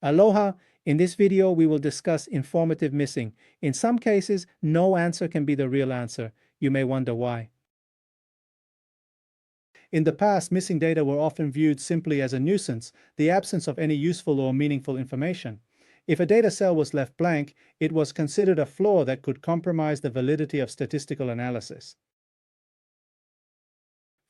Aloha! In this video, we will discuss informative missing. In some cases, no answer can be the real answer. You may wonder why. In the past, missing data were often viewed simply as a nuisance, the absence of any useful or meaningful information. If a data cell was left blank, it was considered a flaw that could compromise the validity of statistical analysis.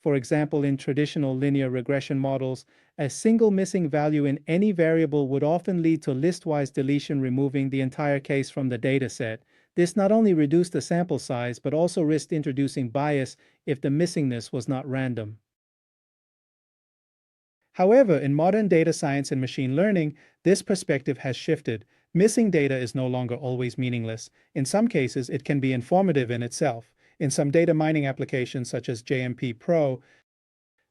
For example, in traditional linear regression models, a single missing value in any variable would often lead to listwise deletion, removing the entire case from the dataset. This not only reduced the sample size but also risked introducing bias if the missingness was not random. However, in modern data science and machine learning, this perspective has shifted. Missing data is no longer always meaningless. In some cases, it can be informative in itself. In some data mining applications such as JMP Pro,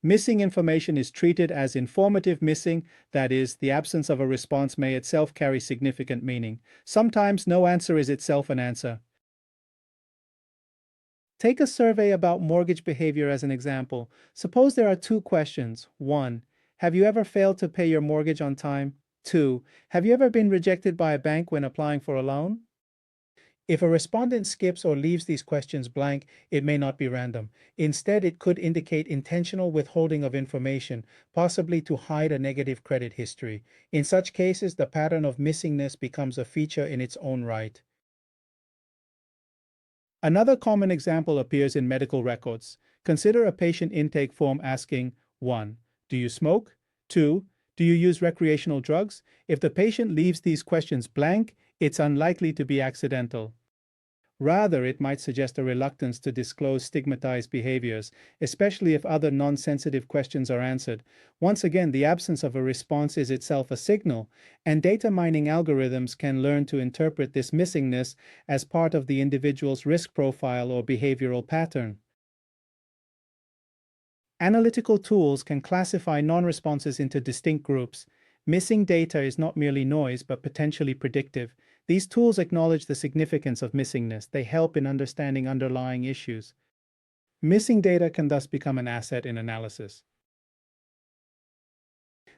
missing information is treated as informative missing, that is, the absence of a response may itself carry significant meaning. Sometimes no answer is itself an answer. Take a survey about mortgage behavior as an example. Suppose there are two questions. 1. Have you ever failed to pay your mortgage on time? 2. Have you ever been rejected by a bank when applying for a loan? If a respondent skips or leaves these questions blank, it may not be random. Instead, it could indicate intentional withholding of information, possibly to hide a negative credit history. In such cases, the pattern of missingness becomes a feature in its own right. Another common example appears in medical records. Consider a patient intake form asking, 1. Do you smoke? 2. Do you use recreational drugs? If the patient leaves these questions blank, it's unlikely to be accidental. Rather, it might suggest a reluctance to disclose stigmatized behaviors, especially if other non-sensitive questions are answered. Once again, the absence of a response is itself a signal, and data mining algorithms can learn to interpret this missingness as part of the individual's risk profile or behavioral pattern. Analytical tools can classify non-responses into distinct groups. Missing data is not merely noise but potentially predictive. These tools acknowledge the significance of missingness. They help in understanding underlying issues. Missing data can thus become an asset in analysis.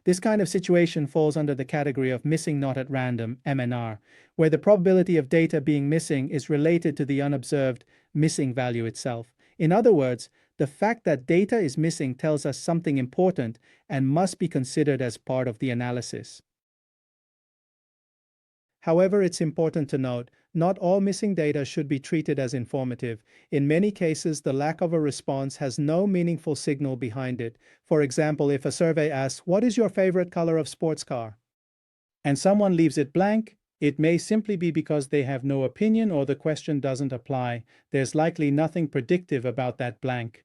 This kind of situation falls under the category of missing not at random, MNR, where the probability of data being missing is related to the unobserved missing value itself. In other words, the fact that data is missing tells us something important and must be considered as part of the analysis. However, it's important to note, not all missing data should be treated as informative. In many cases, the lack of a response has no meaningful signal behind it. For example, if a survey asks, "What is your favorite color of sports car?" and someone leaves it blank, it may simply be because they have no opinion or the question doesn't apply. There's likely nothing predictive about that blank.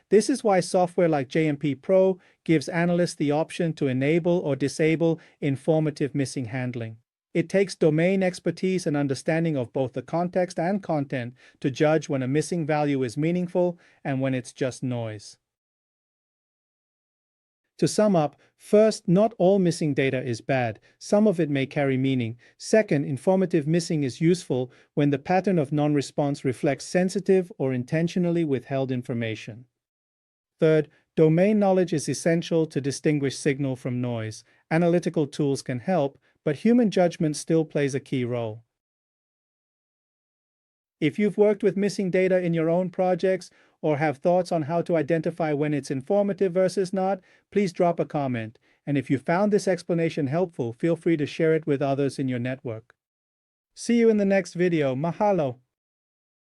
This is why software like JMP Pro gives analysts the option to enable or disable informative missing handling. It takes domain expertise and understanding of both the context and content to judge when a missing value is meaningful and when it's just noise. To sum up, first, not all missing data is bad. Some of it may carry meaning. Second, informative missing is useful when the pattern of non-response reflects sensitive or intentionally withheld information. Third, domain knowledge is essential to distinguish signal from noise. Analytical tools can help, but human judgment still plays a key role. If you've worked with missing data in your own projects or have thoughts on how to identify when it's informative versus not, please drop a comment. And if you found this explanation helpful, feel free to share it with others in your network. See you in the next video. Mahalo!